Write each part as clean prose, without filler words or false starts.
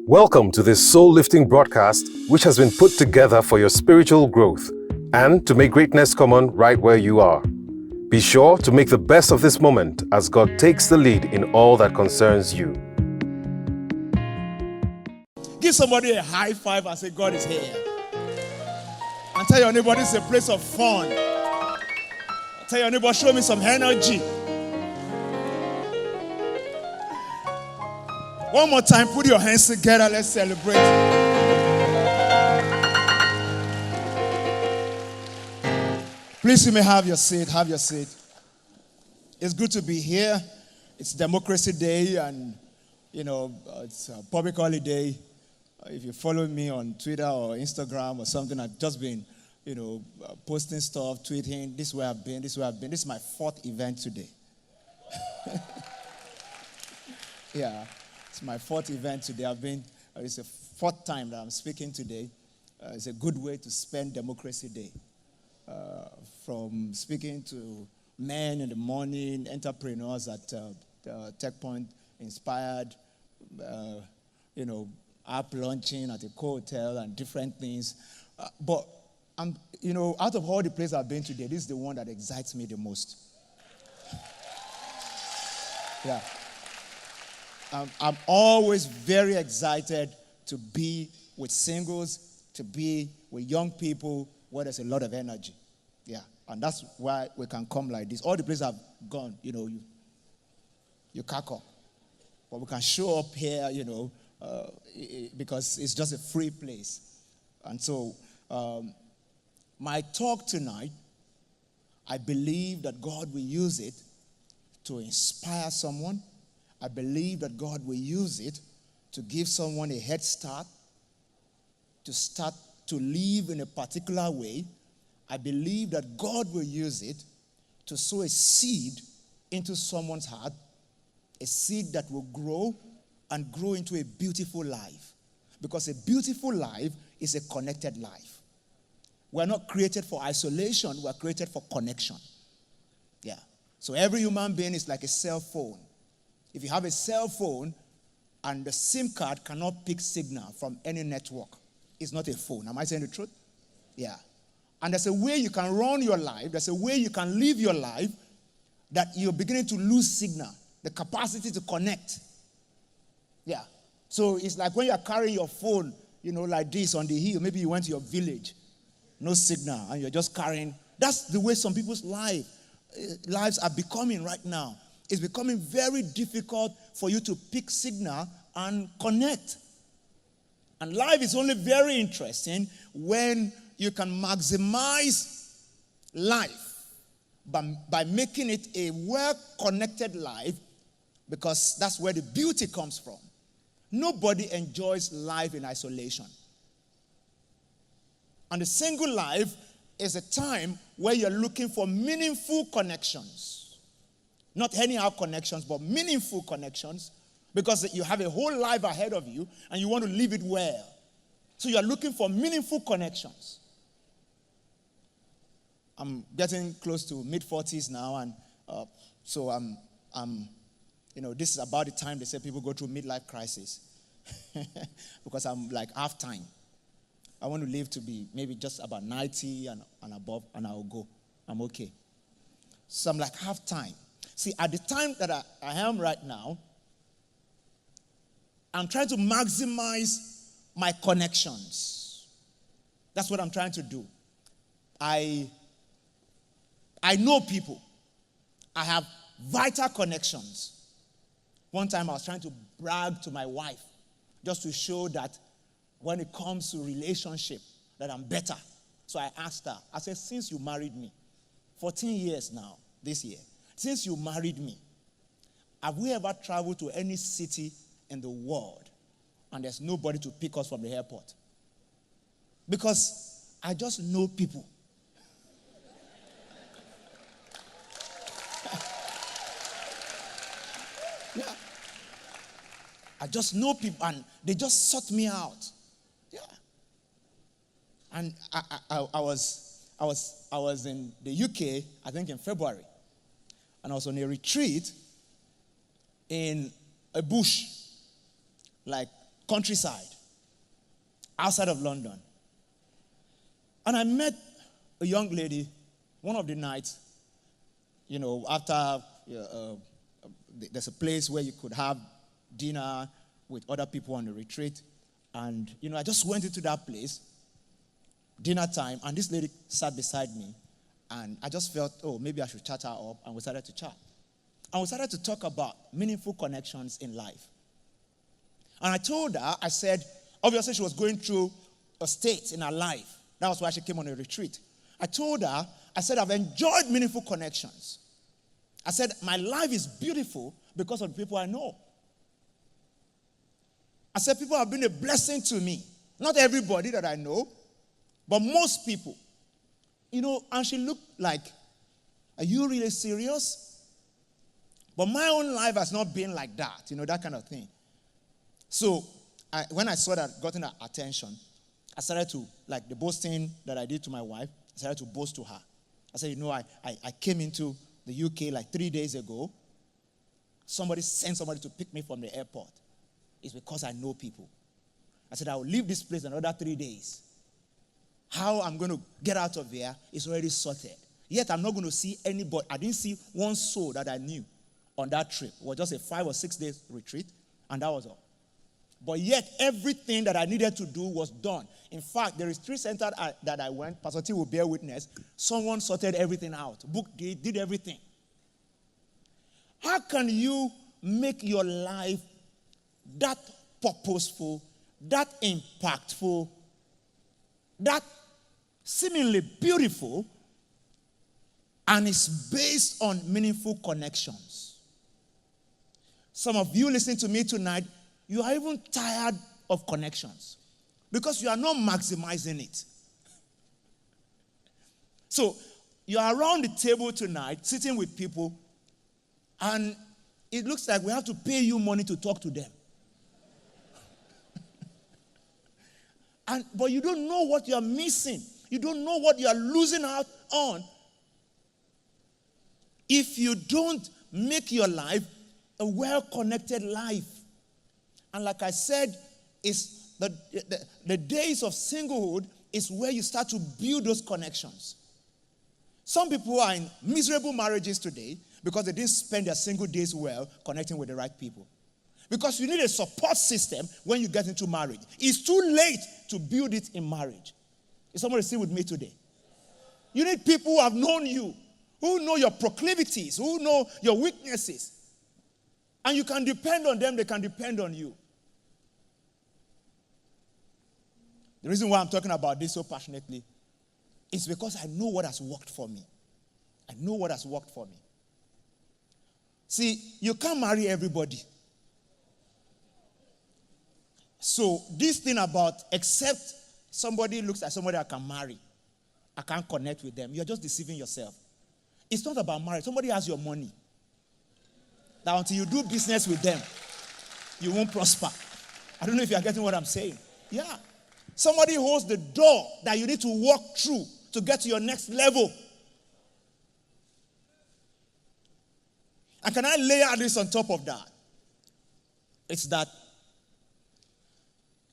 Welcome to this soul-lifting broadcast, which has been put together for your spiritual growth and to make greatness common right where you are. Be sure to make the best of this moment as God takes the lead in all that concerns you. Give somebody a high five and say, God is here. And tell your neighbor, this is a place of fun. Tell your neighbor, show me some energy. One more time, put your hands together. Let's celebrate. Please, you may have your seat. Have your seat. It's good to be here. It's Democracy Day, and it's a public holiday. If you follow me on Twitter or Instagram or something, I've just been, posting stuff, tweeting. This is where I've been. This is where I've been. This is my fourth event today. Yeah. It's my fourth event today. It's the fourth time that I'm speaking today. It's a good way to spend Democracy Day. From speaking to men in the morning, entrepreneurs at Tech Point, inspired, app launching at a hotel and different things. But out of all the places I've been today, this is the one that excites me the most. Yeah. I'm always very excited to be with singles, to be with young people where there's a lot of energy. Yeah, and that's why we can come like this. All the places I've gone, you cackle. But we can show up here, because it's just a free place. And so my talk tonight, I believe that God will use it to inspire someone. I believe that God will use it to give someone a head start to live in a particular way. I believe that God will use it to sow a seed into someone's heart, a seed that will grow and grow into a beautiful life. Because a beautiful life is a connected life. We're not created for isolation, we're created for connection. Yeah. So every human being is like a cell phone. If you have a cell phone and the SIM card cannot pick signal from any network, it's not a phone. Am I saying the truth? Yeah. And there's a way you can run your life, there's a way you can live your life that you're beginning to lose signal, the capacity to connect. Yeah. So it's like when you're carrying your phone, like this on the hill, maybe you went to your village, no signal, and you're just carrying. That's the way some people's lives are becoming right now. It's becoming very difficult for you to pick signal and connect. And life is only very interesting when you can maximize life by making it a well-connected life, because that's where the beauty comes from. Nobody enjoys life in isolation. And the single life is a time where you're looking for meaningful connections. Not anyhow connections, but meaningful connections, because you have a whole life ahead of you and you want to live it well. So you're looking for meaningful connections. I'm getting close to mid-40s now, and so I'm this is about the time they say people go through midlife crisis. Because I'm like half time. I want to live to be maybe just about 90 and above, and I'll go. I'm okay. So I'm like half time. See, at the time that I am right now, I'm trying to maximize my connections. That's what I'm trying to do. I know people. I have vital connections. One time I was trying to brag to my wife just to show that when it comes to relationship, that I'm better. So I asked her, I said, since you married me, 14 years now, this year, since you married me, have we ever traveled to any city in the world and there's nobody to pick us from the airport? Because I just know people. Yeah. I just know people, and they just sought me out. Yeah. And I was in the UK, I think in February. And I was on a retreat in a bush, like countryside, outside of London. And I met a young lady one of the nights, after there's a place where you could have dinner with other people on the retreat. And, I just went into that place, dinner time, and this lady sat beside me. And I just felt, maybe I should chat her up. And we started to chat. And we started to talk about meaningful connections in life. And I told her, I said, obviously she was going through a state in her life. That was why she came on a retreat. I told her, I said, I've enjoyed meaningful connections. I said, my life is beautiful because of the people I know. I said, people have been a blessing to me. Not everybody that I know, but most people. And she looked like, are you really serious? But my own life has not been like that, that kind of thing. So when I saw that gotten her attention, I started to, like the boasting that I did to my wife, I started to boast to her. I said, I came into the UK like 3 days ago. Somebody sent somebody to pick me from the airport. It's because I know people. I said, I will leave this place another 3 days. How I'm going to get out of here is already sorted. Yet I'm not going to see anybody. I didn't see one soul that I knew on that trip. It was just a 5 or 6 days retreat, and that was all. But yet, everything that I needed to do was done. In fact, the retreat center that I went, Pastor T will bear witness, someone sorted everything out. Did everything. How can you make your life that purposeful, that impactful, that seemingly beautiful, and it's based on meaningful connections? Some of you listening to me tonight, you are even tired of connections because you are not maximizing it. So you are around the table tonight, sitting with people, and it looks like we have to pay you money to talk to them. But you don't know what you are missing. You don't know what you are losing out on if you don't make your life a well-connected life. And like I said, it's the days of singlehood is where you start to build those connections. Some people are in miserable marriages today because they didn't spend their single days well connecting with the right people. Because you need a support system when you get into marriage. It's too late to build it in marriage. Is somebody still with me today? You need people who have known you, who know your proclivities, who know your weaknesses. And you can depend on them, they can depend on you. The reason why I'm talking about this so passionately is because I know what has worked for me. I know what has worked for me. See, you can't marry everybody. So this thing about except somebody looks like somebody I can marry, I can't connect with them, you're just deceiving yourself. It's not about marriage. Somebody has your money. That until you do business with them, you won't prosper. I don't know if you're getting what I'm saying. Yeah. Somebody holds the door that you need to walk through to get to your next level. And can I layer this on top of that? It's that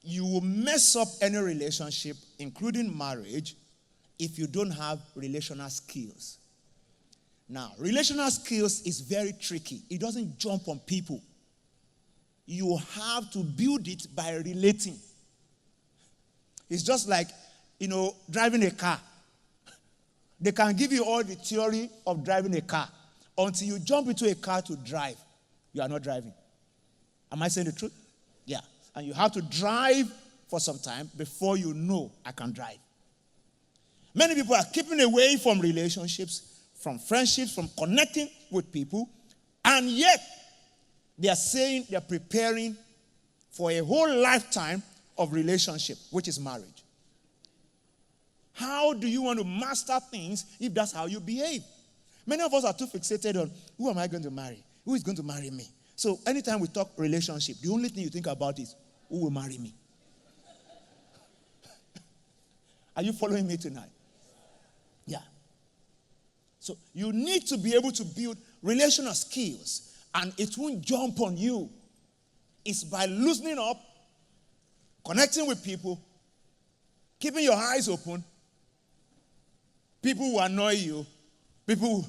you will mess up any relationship, including marriage, if you don't have relational skills. Now, relational skills is very tricky. It doesn't jump on people. You have to build it by relating. It's just like, driving a car. They can give you all the theory of driving a car. Until you jump into a car to drive, you are not driving. Am I saying the truth? Yeah. And you have to drive for some time before you know I can drive. Many people are keeping away from relationships, from friendships, from connecting with people, and yet they are saying they're preparing for a whole lifetime of relationship, which is marriage. How do you want to master things if that's how you behave? Many of us are too fixated on who am I going to marry? Who is going to marry me? So anytime we talk relationship, the only thing you think about is who will marry me? Are you following me tonight? Yeah. So you need to be able to build relational skills, and it won't jump on you. It's by loosening up connecting with people, keeping your eyes open, people who annoy you, people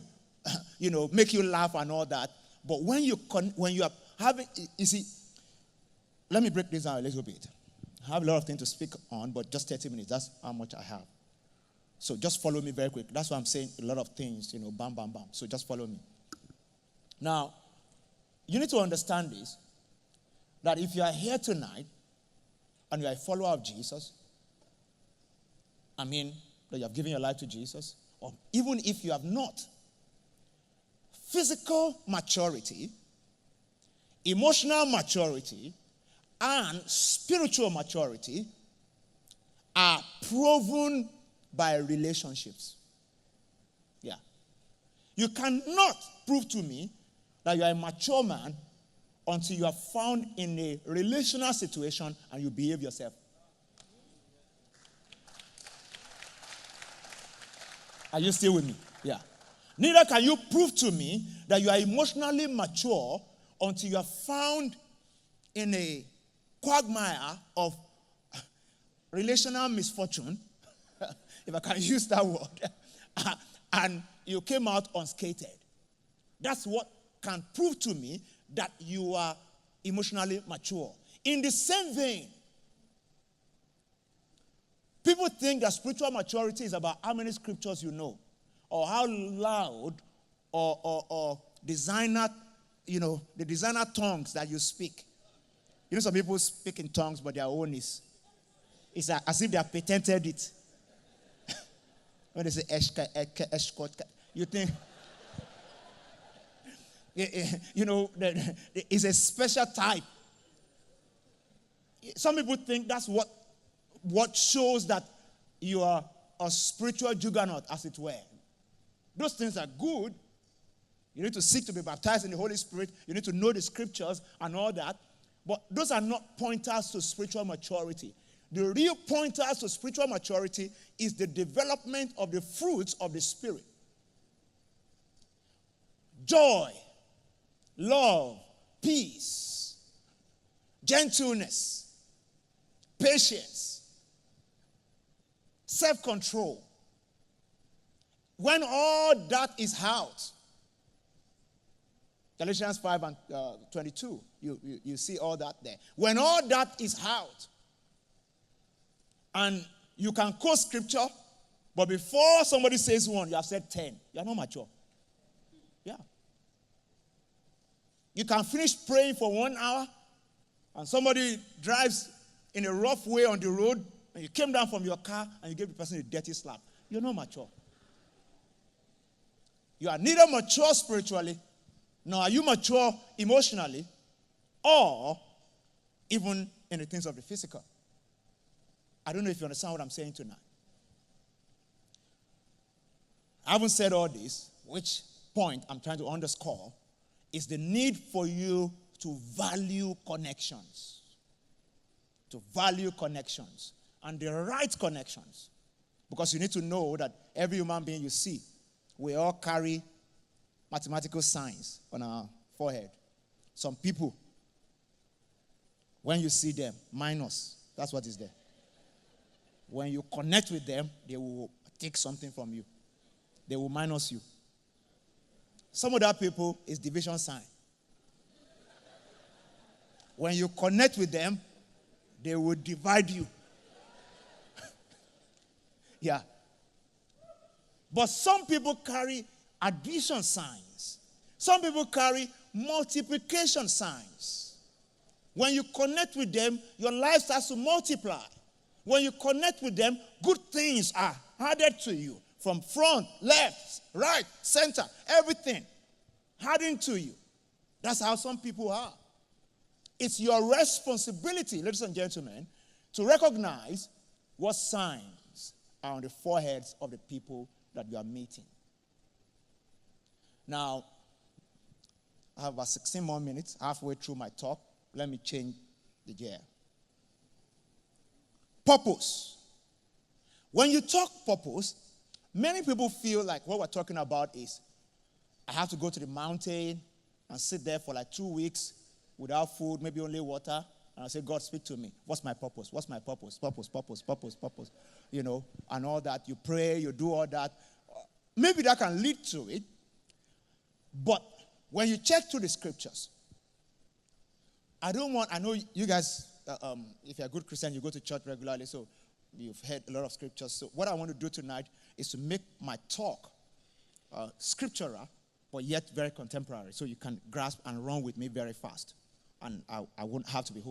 who, make you laugh and all that. But when you are having, you see, let me break this down a little bit. I have a lot of things to speak on, but just 30 minutes, that's how much I have. So just follow me very quick. That's why I'm saying a lot of things, bam, bam, bam. So just follow me. Now, you need to understand this, that if you are here tonight and you are a follower of Jesus, that you have given your life to Jesus, or even if you have not, physical maturity, emotional maturity, and spiritual maturity are proven by relationships. Yeah. You cannot prove to me that you are a mature man until you are found in a relational situation and you behave yourself. Are you still with me? Yeah. Neither can you prove to me that you are emotionally mature until you are found in a quagmire of relational misfortune, if I can use that word, and you came out unscathed. That's what can prove to me that you are emotionally mature. In the same vein, people think that spiritual maturity is about how many scriptures you know, or how loud or designer, the designer tongues that you speak. Some people speak in tongues, but their own it's as if they have patented it. When they say eshkot, you think, it's a special type. Some people think that's what shows that you are a spiritual juggernaut, as it were. Those things are good. You need to seek to be baptized in the Holy Spirit. You need to know the scriptures and all that. But those are not pointers to spiritual maturity. The real pointers to spiritual maturity is the development of the fruits of the Spirit. Joy, love, peace, gentleness, patience, self-control. When all that is out, Galatians 5 and 22, you see all that there. When all that is out, and you can quote scripture, but before somebody says one, you have said 10. You are not mature. Yeah. You can finish praying for 1 hour, and somebody drives in a rough way on the road, and you came down from your car, and you gave the person a dirty slap. You're not mature. You are neither mature spiritually, nor are you mature emotionally, or even in the things of the physical. I don't know if you understand what I'm saying tonight. I haven't said all this, which point I'm trying to underscore is the need for you to value connections. To value connections, and the right connections. Because you need to know that every human being you see, we all carry mathematical signs on our forehead. Some people, when you see them, minus, that's what is there. When you connect with them, they will take something from you. They will minus you. Some other people is division sign. When you connect with them, they will divide you. Yeah. But some people carry addition signs. Some people carry multiplication signs. When you connect with them, your life starts to multiply. When you connect with them, good things are added to you. From front, left, right, center, everything adding to you. That's how some people are. It's your responsibility, ladies and gentlemen, to recognize what signs are on the foreheads of the people that you are meeting. Now, I have about 16 more minutes, halfway through my talk. Let me change the gear. Purpose. When you talk purpose, many people feel like what we're talking about is, I have to go to the mountain and sit there for like 2 weeks without food, maybe only water, And I say, God, speak to me. What's my purpose? What's my purpose? Purpose. And all that. You pray, you do all that. Maybe that can lead to it. But when you check through the scriptures, I know you guys, if you're a good Christian, you go to church regularly, so you've heard a lot of scriptures. So what I want to do tonight is to make my talk scriptural, but yet very contemporary, so you can grasp and run with me very fast. And I won't have to be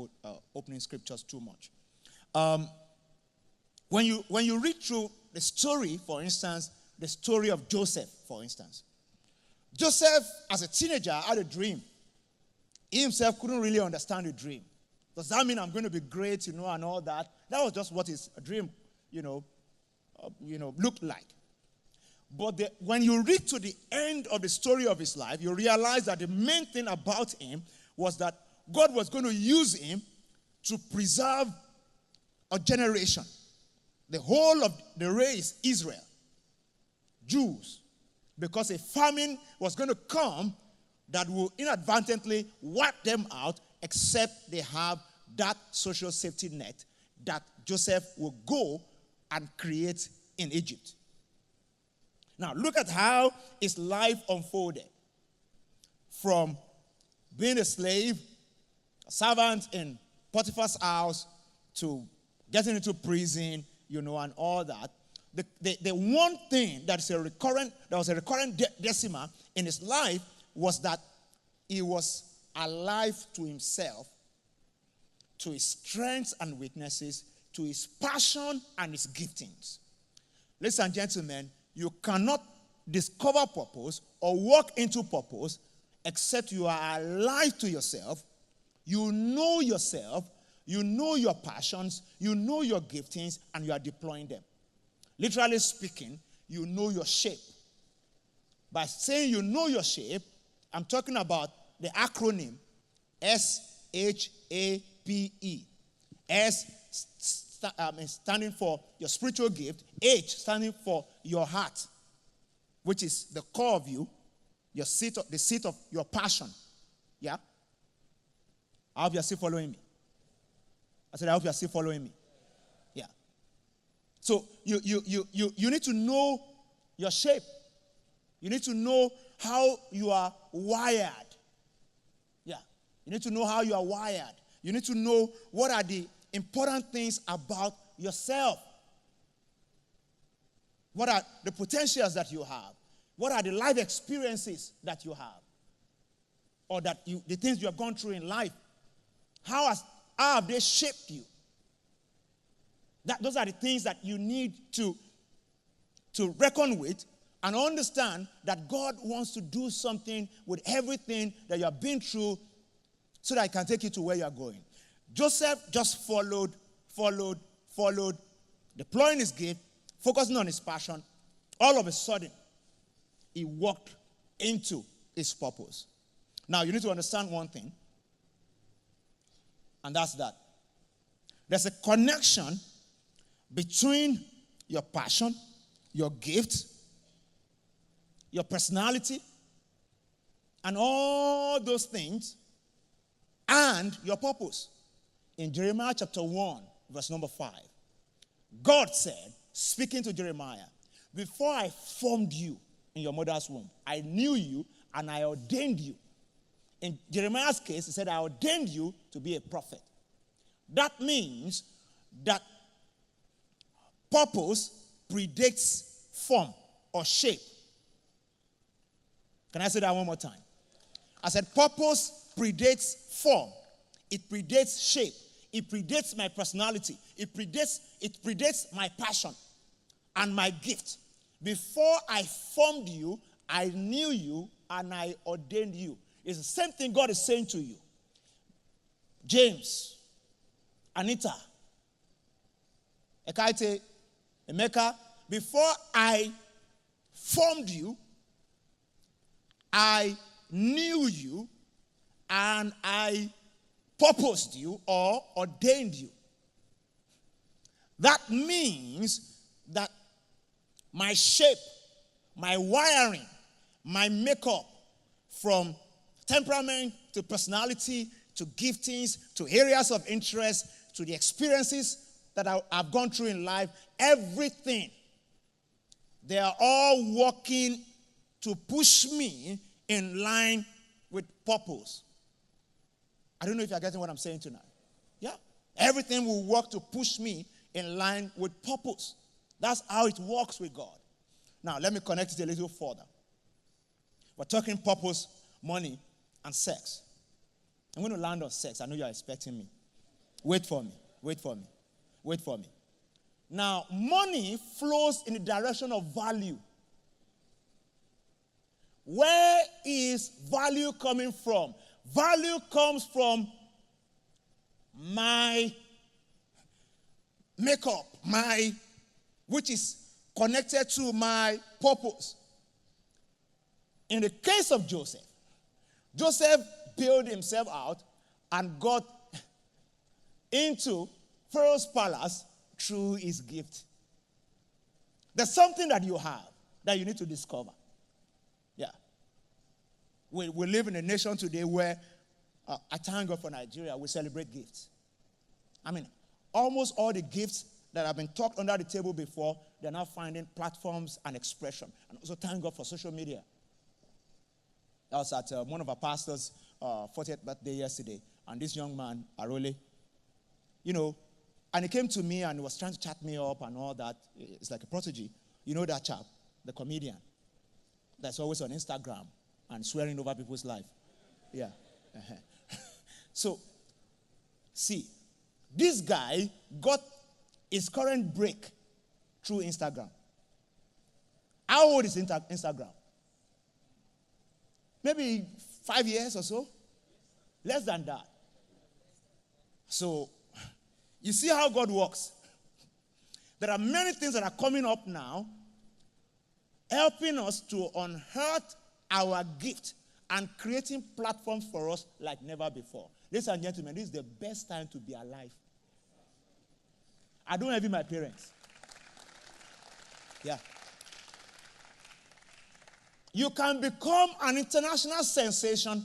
opening scriptures too much. When you read through the story, for instance, the story of Joseph, for instance. Joseph, as a teenager, had a dream. He himself couldn't really understand the dream. Does that mean I'm going to be great, and all that? That was just what his dream, looked like. But when you read to the end of the story of his life, you realize that the main thing about him was that God was going to use him to preserve a generation. The whole of the race, Israel, Jews, because a famine was going to come that will inadvertently wipe them out, except they have that social safety net that Joseph will go and create in Egypt. Now, look at how his life unfolded. From being a slave, a servant in Potiphar's house, to getting into prison, and all that. The one thing that was a recurrent decima in his life was that he was alive to himself, to his strengths and weaknesses, to his passion and his giftings. Ladies and gentlemen, you cannot discover purpose or walk into purpose except you are alive to yourself, you know yourself, you know your passions, you know your giftings, and you are deploying them. Literally speaking, you know your shape. By saying you know your shape, I'm talking about the acronym SHAPE. S standing for your spiritual gift, H standing for your heart, which is the core of you, the seat of your passion. Yeah? I hope you're still following me. I said, I hope you're still following me. Yeah. So you need to know your shape. You need to know how you are wired. Yeah. You need to know how you are wired. You need to know what are the important things about yourself. What are the potentials that you have? What are the life experiences that you have? Or the things you have gone through in life? How have they shaped you? Those are the things that you need to reckon with and understand that God wants to do something with everything that you have been through so that He can take you to where you are going. Joseph just followed, deploying his gift, focusing on his passion. All of a sudden, he walked into his purpose. Now, you need to understand one thing, and that's that. There's a connection between your passion, your gift, your personality, and all those things, and your purpose. In Jeremiah chapter 1, verse number 5, God said, speaking to Jeremiah, before I formed you in your mother's womb, I knew you and I ordained you. In Jeremiah's case, he said, I ordained you to be a prophet. That means that purpose predates form or shape. Can I say that one more time? I said purpose predates form. It predates shape. It predates my personality. It predates my passion and my gift. Before I formed you, I knew you and I ordained you. It's the same thing God is saying to you. James, Anita, Ekaite, Emeka, before I formed you, I knew you and I purposed you or ordained you. That means that my shape, my wiring, my makeup, from temperament to personality to giftings, to areas of interest, to the experiences that I've gone through in life, everything, they are all working to push me in line with purpose. I don't know if you're getting what I'm saying tonight. Yeah. Everything will work to push me in line with purpose. That's how it works with God. Now, let me connect it a little further. We're talking purpose, money, and sex. I'm going to land on sex. I know you're expecting me. Wait for me. Now, money flows in the direction of value. Where is value coming from? Value comes from my makeup, which is connected to my purpose. In the case of Joseph built himself out and got into Pharaoh's palace through his gift. There's something that you have that you need to discover. Yeah. We live in a nation today where, I thank God for Nigeria, we celebrate gifts. I mean, almost all the gifts that have been talked under the table before, they're now finding platforms and expression. And also thank God for social media. I was at one of our pastors' 40th birthday yesterday, and this young man, Arole, and he came to me and he was trying to chat me up and all that. It's like a prodigy. You know that chap, the comedian, that's always on Instagram and swearing over people's life. Yeah. So, see, this guy got his current break through Instagram. How old is Instagram? Maybe 5 years or so? Less than that. So, you see how God works. There are many things that are coming up now, helping us to unearth our gift and creating platforms for us like never before. Ladies and gentlemen, this is the best time to be alive. I don't envy my parents. Yeah. You can become an international sensation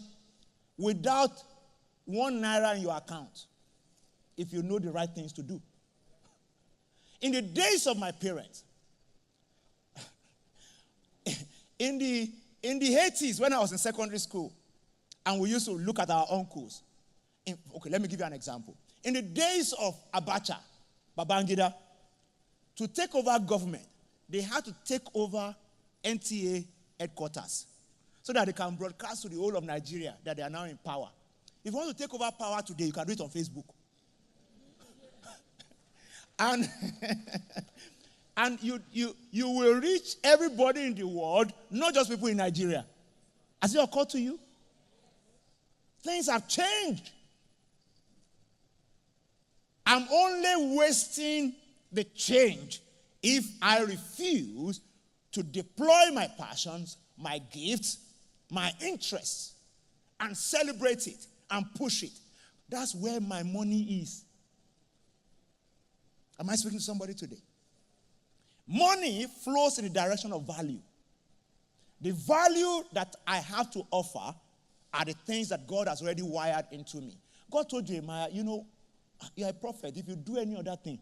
without 1 naira in your account if you know the right things to do. In the days of my parents, in the 80s when I was in secondary school, and we used to look at our uncles. Okay, let me give you an example. In the days of Abacha, Babangida, to take over government, they had to take over NTA headquarters so that they can broadcast to the whole of Nigeria that they are now in power. If you want to take over power today, you can do it on Facebook. And you will reach everybody in the world, not just people in Nigeria. Has it occurred to you? Things have changed. I'm only wasting the change if I refuse to deploy my passions, my gifts, my interests, and celebrate it and push it. That's where my money is. Am I speaking to somebody today? Money flows in the direction of value. The value that I have to offer are the things that God has already wired into me. God told Jeremiah, you're a prophet. If you do any other thing,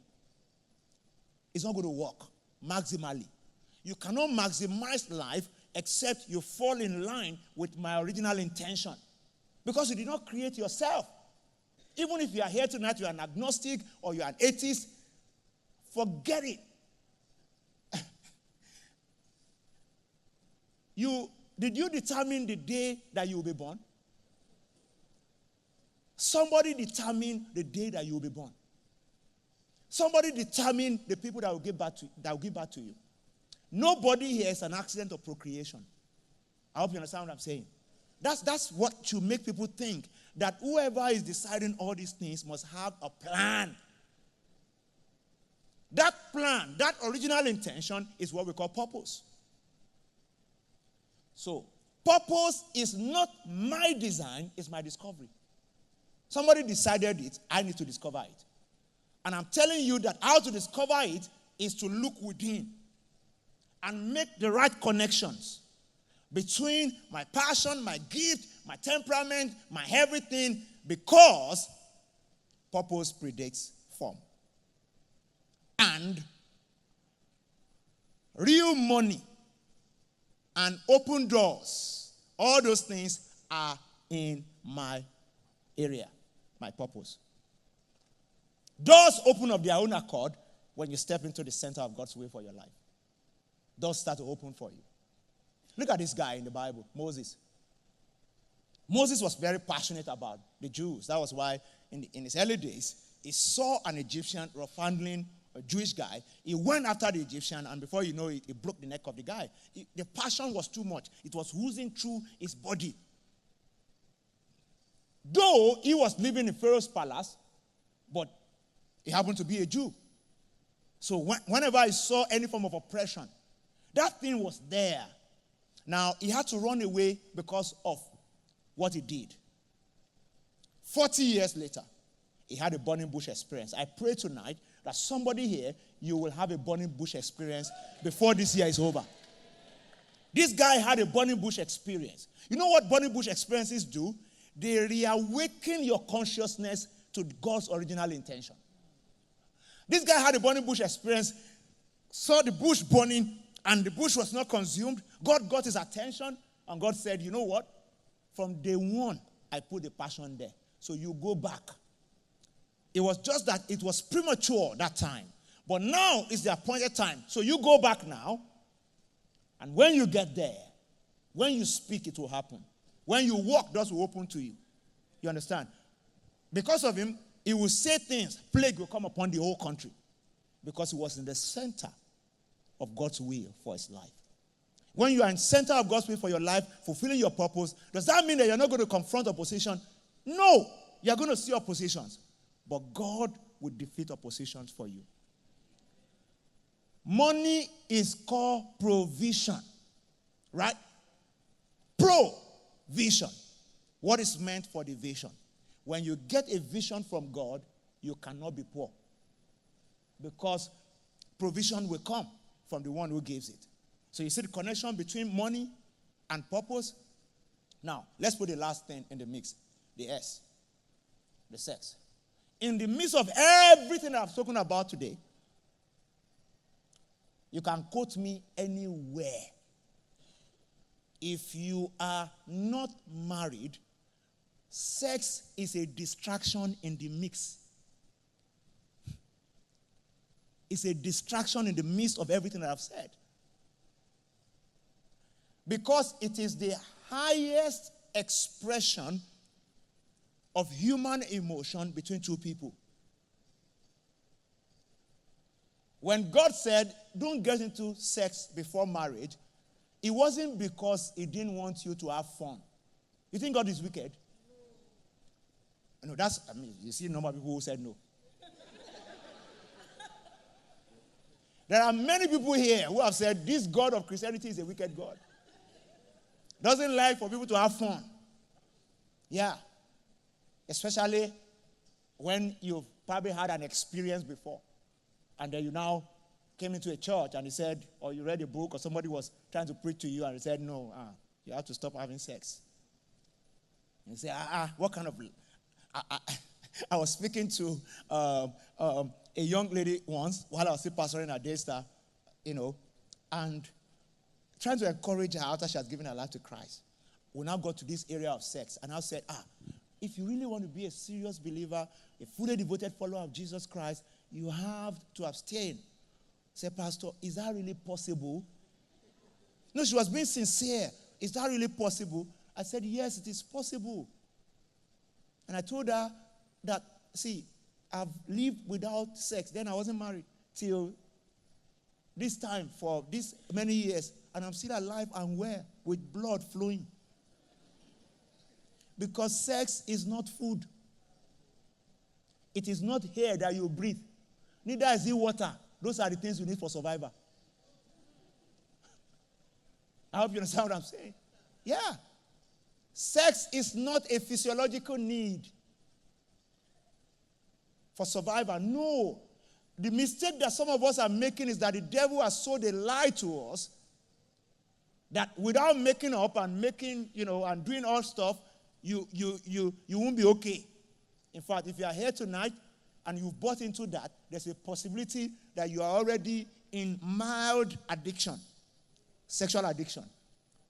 it's not going to work maximally. You cannot maximize life except you fall in line with my original intention. Because you did not create yourself. Even if you are here tonight, you're an agnostic or you're an atheist, forget it. Did you determine the day that you will be born? Somebody determined the day that you will be born. Somebody determined the people that will give birth to you. Nobody here is an accident of procreation. I hope you understand what I'm saying. That's what should make people think that whoever is deciding all these things must have a plan. That plan, that original intention is what we call purpose. So, purpose is not my design, it's my discovery. Somebody decided it, I need to discover it. And I'm telling you that how to discover it is to look within and make the right connections between my passion, my gift, my temperament, my everything, Because purpose predates form. And real money and open doors, all those things are in my area, my purpose. Doors open of their own accord when you step into the center of God's will for your life. Doors start to open for you. Look at this guy in the Bible, Moses. Moses was very passionate about the Jews. That was why in his early days, he saw an Egyptian rough-handling a Jewish guy. He went after the Egyptian, and before you know it, he broke the neck of the guy. The passion was too much. It was oozing through his body. Though he was living in Pharaoh's palace, but he happened to be a Jew. So whenever he saw any form of oppression, that thing was there. Now, he had to run away because of what he did. 40 years later, he had a burning bush experience. I pray tonight that somebody here, you will have a burning bush experience before this year is over. This guy had a burning bush experience. You know what burning bush experiences do? They reawaken your consciousness to God's original intention. This guy had a burning bush experience, saw the bush burning, and the bush was not consumed. God got his attention, and God said, you know what? From day one, I put the passion there. So you go back. It was just that it was premature that time. But now is the appointed time. So you go back now. And when you get there, when you speak, it will happen. When you walk, doors will open to you. You understand? Because of him, he will say things. Plague will come upon the whole country. Because he was in the center of God's will for his life. When you are in the center of God's will for your life, fulfilling your purpose, does that mean that you're not going to confront opposition? No. You're going to see oppositions. But God will defeat oppositions for you. Money is called provision. Right? Provision. What is meant for the vision? When you get a vision from God, you cannot be poor. Because provision will come from the one who gives it. So you see the connection between money and purpose? Now, let's put the last thing in the mix. The S. The sex. In the midst of everything I've spoken about today, you can quote me anywhere. If you are not married, sex is a distraction in the mix. It's a distraction in the midst of everything that I've said. Because it is the highest expression of human emotion between two people. When God said, don't get into sex before marriage, it wasn't because he didn't want you to have fun. You think God is wicked? No, you see a number of people who said no. There are many people here who have said, this God of Christianity is a wicked God. Doesn't like for people to have fun. Yeah. Especially when you've probably had an experience before. And then you now came into a church and he said, or you read a book or somebody was trying to preach to you and he said, no, you have to stop having sex. And you say, what kind of... I was speaking to a young lady once while I was still pastoring at Daystar, and trying to encourage her after she has given her life to Christ. We now got to this area of sex. And I said, if you really want to be a serious believer, a fully devoted follower of Jesus Christ, you have to abstain. I said, Pastor, is that really possible? No, she was being sincere. Is that really possible? I said, yes, it is possible. And I told her that, see, I've lived without sex. Then I wasn't married till this time for this many years. And I'm still alive and well with blood flowing. Because sex is not food. It is not air that you breathe. Neither is it water. Those are the things you need for survival. I hope you understand what I'm saying. Yeah. Sex is not a physiological need for survival. No. The mistake that some of us are making is that the devil has sold a lie to us that without making up and making, and doing all stuff, you won't be okay. In fact, if you are here tonight and you've bought into that, there's a possibility that you are already in mild addiction, sexual addiction.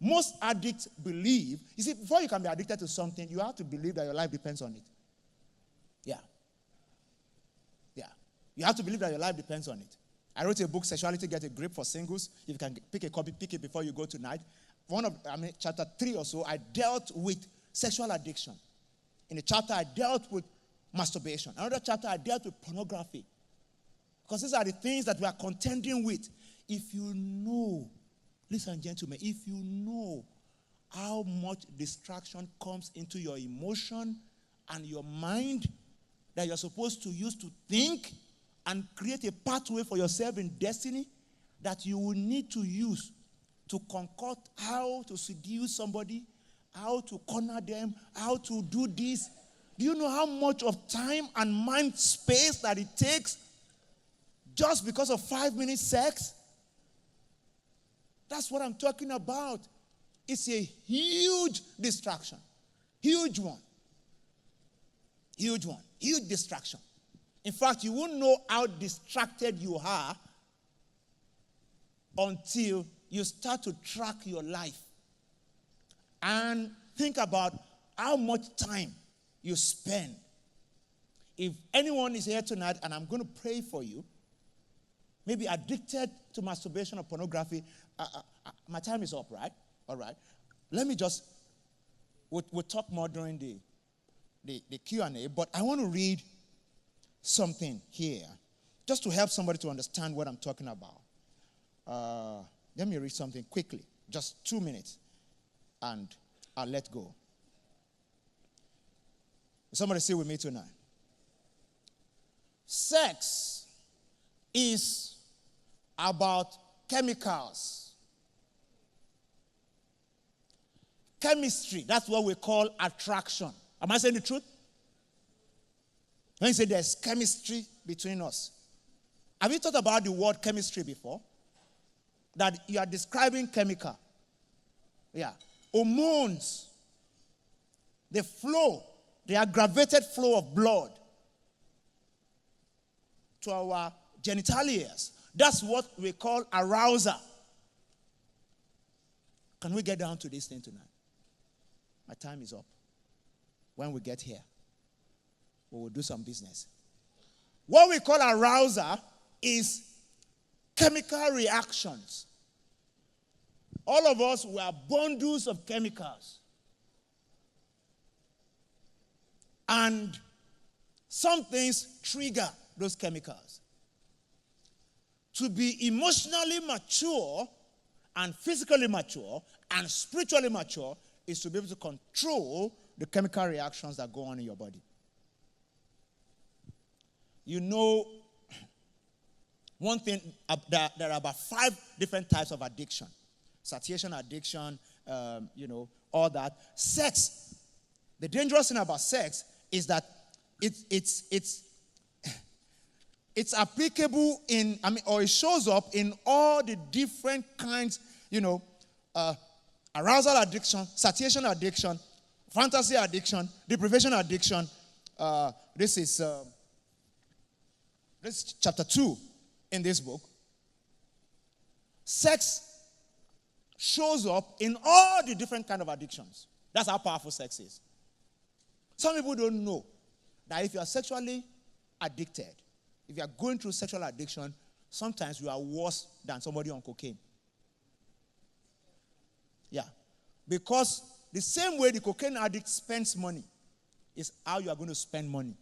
Most addicts believe, you see, before you can be addicted to something, you have to believe that your life depends on it. Yeah. Yeah. You have to believe that your life depends on it. I wrote a book, Sexuality Get a Grip for Singles. If you can pick a copy, pick it before you go tonight. Chapter 3 or so, I dealt with sexual addiction. In a chapter, I dealt with masturbation. Another chapter, I dealt with pornography. Because these are the things that we are contending with. If you know, listen, gentlemen, if you know how much distraction comes into your emotion and your mind that you're supposed to use to think and create a pathway for yourself in destiny that you will need to use to concoct how to seduce somebody, how to corner them, how to do this. Do you know how much of time and mind space that it takes just because of 5 minutes sex? That's what I'm talking about. It's a huge distraction. Huge one. Huge one. Huge distraction. In fact, you won't know how distracted you are until you start to track your life and think about how much time you spend. If anyone is here tonight, and I'm going to pray for you, maybe addicted to masturbation or pornography, my time is up, right? All right. Let me just, we'll talk more during the Q&A, but I want to read something here just to help somebody to understand what I'm talking about. Let me read something quickly, just 2 minutes, and I'll let go. Somebody say with me tonight. Sex is about chemicals. Chemistry, that's what we call attraction. Am I saying the truth? When you say there's chemistry between us. Have you thought about the word chemistry before? That you are describing chemical. Yeah. Hormones. The flow, the aggravated flow of blood to our genitalias. That's what we call arousal. Can we get down to this thing tonight? My time is up. When we get here, we will do some business. What we call arousal is chemical reactions. All of us, we are bundles of chemicals. And some things trigger those chemicals. To be emotionally mature and physically mature and spiritually mature is to be able to control the chemical reactions that go on in your body. You know, one thing, there are about 5 different types of addiction. Satiation addiction, all that. Sex, the dangerous thing about sex is that it's applicable or it shows up in all the different kinds, arousal addiction, satiation addiction, fantasy addiction, deprivation addiction. This is chapter 2 in this book. Sex shows up in all the different kind of addictions. That's how powerful sex is. Some people don't know that if you are sexually addicted, if you are going through sexual addiction, sometimes you are worse than somebody on cocaine. Yeah. Because the same way the cocaine addict spends money is how you are going to spend money.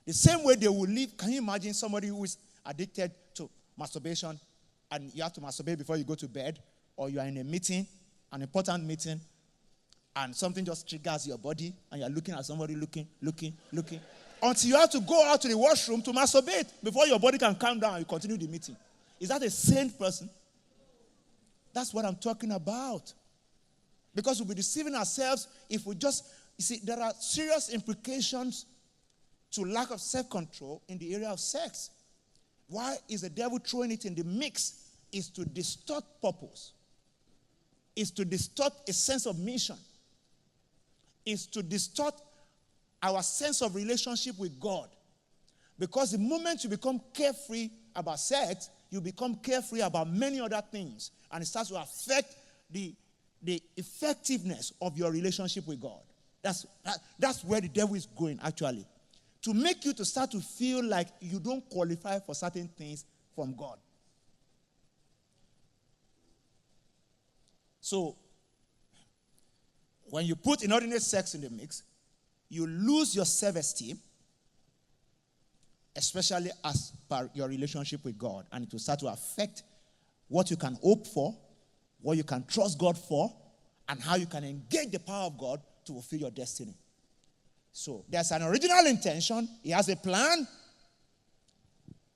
The same way they will live. Can you imagine somebody who is addicted to masturbation and you have to masturbate before you go to bed, or you are in a meeting, an important meeting, and something just triggers your body and you're looking at somebody looking, until you have to go out to the washroom to masturbate before your body can calm down and you continue the meeting. Is that a sane person? That's what I'm talking about. Because we'll be deceiving ourselves if we just, there are serious implications to lack of self-control in the area of sex. Why is the devil throwing it in the mix? Is to distort purpose. Is to distort a sense of mission. Is to distort our sense of relationship with God. Because the moment you become carefree about sex, you become carefree about many other things. And it starts to affect the effectiveness of your relationship with God. That's where the devil is going, actually. To make you to start to feel like you don't qualify for certain things from God. So, when you put inordinate sex in the mix, you lose your self-esteem, especially as per your relationship with God. And it will start to affect what you can hope for, what you can trust God for, and how you can engage the power of God to fulfill your destiny. So, there's an original intention. He has a plan.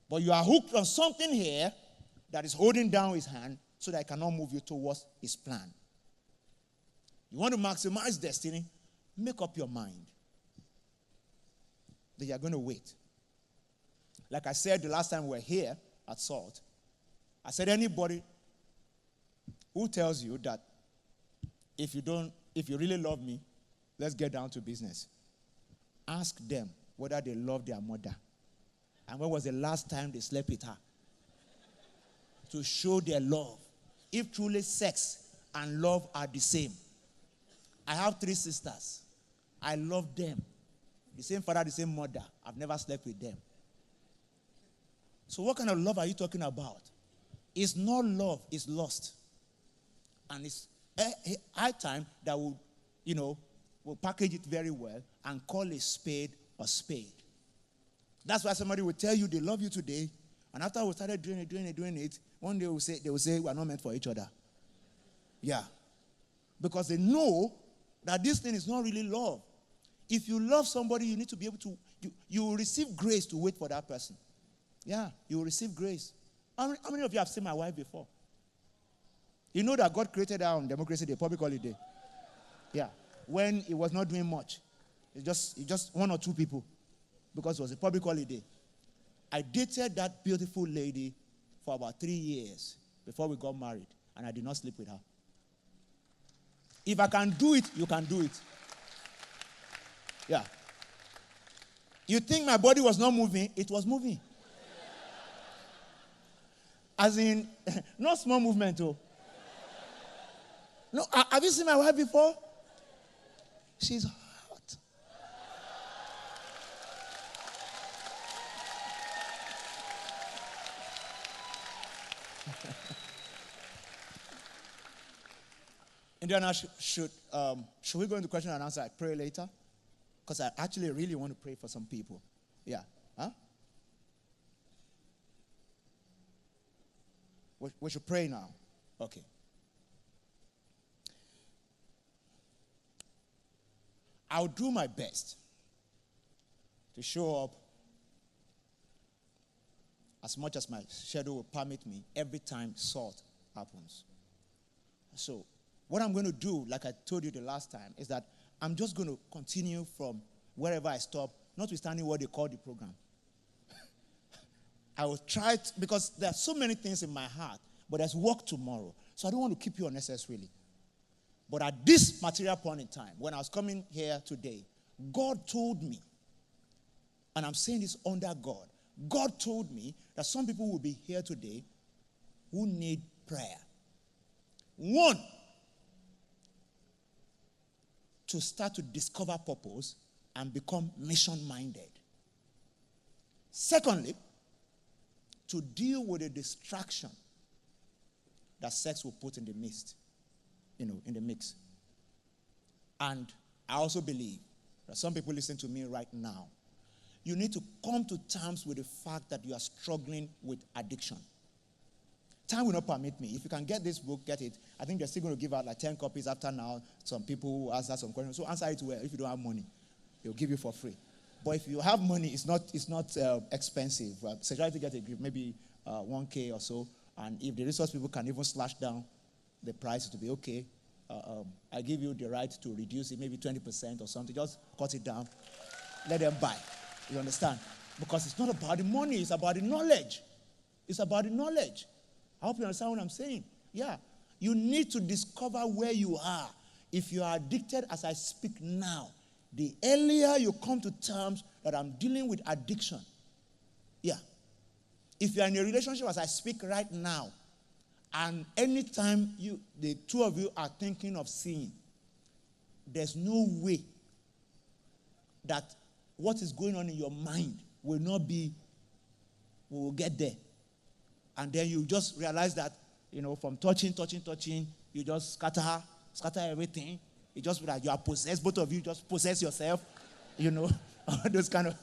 But you are hooked on something here that is holding down his hand so that he cannot move you towards his plan. You want to maximize destiny? Make up your mind that you are going to wait. Like I said the last time we were here at SALT, I said anybody who tells you that if you really love me, let's get down to business. Ask them whether they love their mother. And when was the last time they slept with her? To show their love. If truly sex and love are the same. I have 3 sisters. I love them. The same father, the same mother. I've never slept with them. So what kind of love are you talking about? It's not love, it's lust. And it's high time that we'll package it very well and call a spade a spade. That's why somebody will tell you they love you today, and after we started doing it, one day they will say we are not meant for each other. Yeah. Because they know that this thing is not really love. If you love somebody, you need to be able to, you will receive grace to wait for that person. Yeah, you will receive grace. How many of you have seen my wife before? You know that God created her on Democracy Day, public holiday. Yeah. When it was not doing much. It's just 1 or 2 people. Because it was a public holiday. I dated that beautiful lady for about 3 years before we got married. And I did not sleep with her. If I can do it, you can do it. Yeah. You think my body was not moving? It was moving. As in, not small movement, oh. No, have you seen my wife before? She's hot. Indiana, should we go into question and answer? I pray later? Because I actually really want to pray for some people. Yeah. Huh? We should pray now. Okay. I'll do my best to show up as much as my schedule will permit me every time SALT happens. So, what I'm going to do, like I told you the last time, is that I'm just going to continue from wherever I stop, notwithstanding what they call the program. I will try to, because there are so many things in my heart, but there's work tomorrow. So I don't want to keep you unnecessarily. But at this material point in time, when I was coming here today, God told me, and I'm saying this under God, God told me that some people will be here today who need prayer. 1, to start to discover purpose and become mission-minded. Secondly, to deal with the distraction that sex will put in the midst, in the mix. And I also believe that some people listening to me right now, you need to come to terms with the fact that you are struggling with addiction. Time will not permit me. If you can get this book, get it. I think they're still going to give out like 10 copies after now. Some people who answer some questions. So answer it well. If you don't have money, they'll give you for free. But if you have money, it's not expensive. Sexuality get a grip, maybe $1,000 or so. And if the resource people can even slash down the price to be okay, I give you the right to reduce it, maybe 20% or something. Just cut it down. Let them buy. You understand? Because it's not about the money. It's about the knowledge. It's about the knowledge. I hope you understand what I'm saying. Yeah. You need to discover where you are. If you are addicted as I speak now, the earlier you come to terms that I'm dealing with addiction. Yeah. If you're in a relationship as I speak right now, and anytime the two of you are thinking of sin, there's no way that what is going on in your mind will we will get there. And then you just realize that, from touching, you just scatter everything. It just like you are possessed, both of you just possess yourself, all those kind of.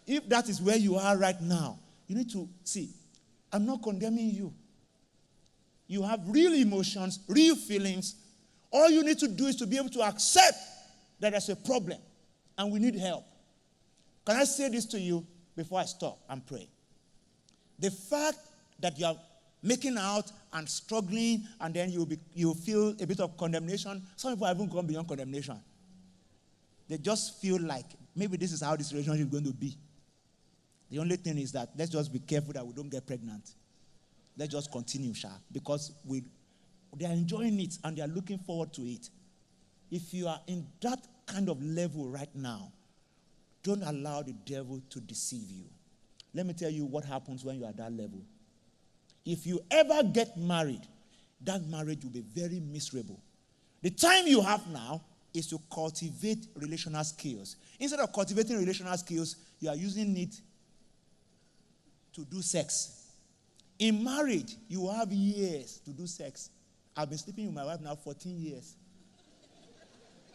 If that is where you are right now, you need to see, I'm not condemning you. You have real emotions, real feelings. All you need to do is to be able to accept that there's a problem and we need help. Can I say this to you before I stop and pray? The fact that you are making out and struggling, and then you feel a bit of condemnation. Some people haven't gone beyond condemnation. They just feel like maybe this is how this relationship is going to be. The only thing is that let's just be careful that we don't get pregnant. Let's just continue, because they are enjoying it and they are looking forward to it. If you are in that kind of level right now, don't allow the devil to deceive you. Let me tell you what happens when you are at that level. If you ever get married, that marriage will be very miserable. The time you have now is to cultivate relational skills. Instead of cultivating relational skills, you are using it to do sex. In marriage, you have years to do sex. I've been sleeping with my wife now 14 years.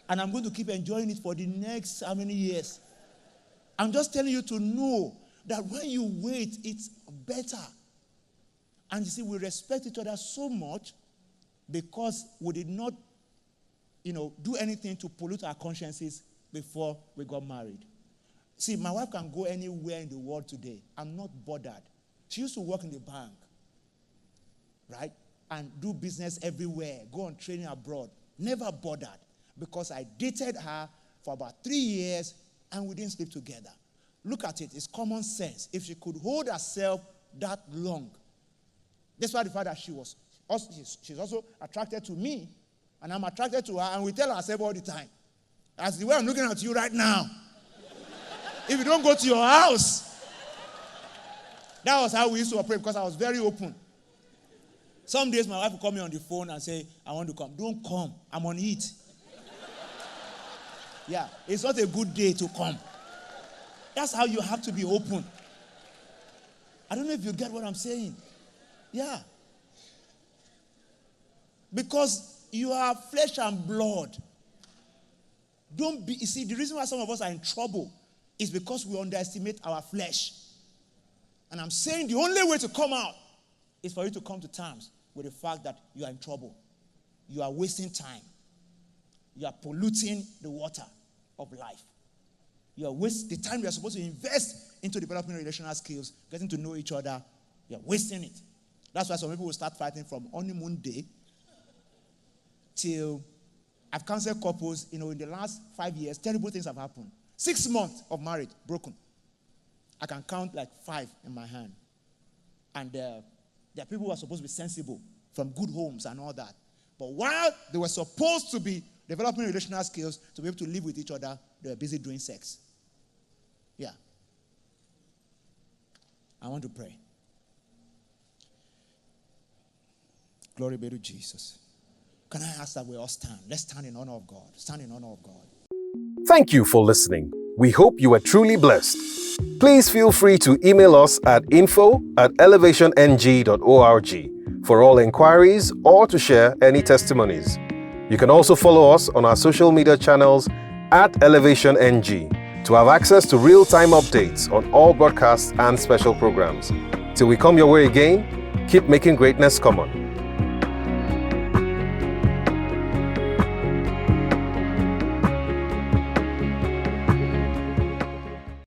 And I'm going to keep enjoying it for the next how many years? I'm just telling you to know that when you wait, it's better. And you see, we respect each other so much because we did not, do anything to pollute our consciences before we got married. See, my wife can go anywhere in the world today. I'm not bothered. She used to work in the bank, right? And do business everywhere, go on training abroad. Never bothered because I dated her for about 3 years and we didn't sleep together. Look at it. It's common sense. If she could hold herself that long, that's why the fact that she's also attracted to me, and I'm attracted to her, and we tell ourselves all the time, as the way I'm looking at you right now, if you don't go to your house, that was how we used to operate because I was very open. Some days my wife would call me on the phone and say, I want to come. Don't come. I'm on heat. Yeah, it's not a good day to come. That's how you have to be open. I don't know if you get what I'm saying. Yeah. Because you are flesh and blood. You see, the reason why some of us are in trouble is because we underestimate our flesh. And I'm saying the only way to come out is for you to come to terms with the fact that you are in trouble. You are wasting time. You are polluting the water of life. You are wasting the time you are supposed to invest into developing relational skills, getting to know each other. You are wasting it. That's why some people will start fighting from honeymoon day till I've counseled couples, in the last 5 years, terrible things have happened. 6 months of marriage, broken. I can count like 5 in my hand. And there are people who are supposed to be sensible from good homes and all that. But while they were supposed to be developing relational skills to be able to live with each other, they were busy doing sex. Yeah. I want to pray. Glory be to Jesus. Can I ask that we all stand? Let's stand in honor of God. Stand in honor of God. Thank you for listening. We hope you were truly blessed. Please feel free to email us at info@elevationg.org for all inquiries or to share any testimonies. You can also follow us on our social media channels @ElevationNG to have access to real-time updates on all broadcasts and special programs. Till we come your way again, keep making greatness common.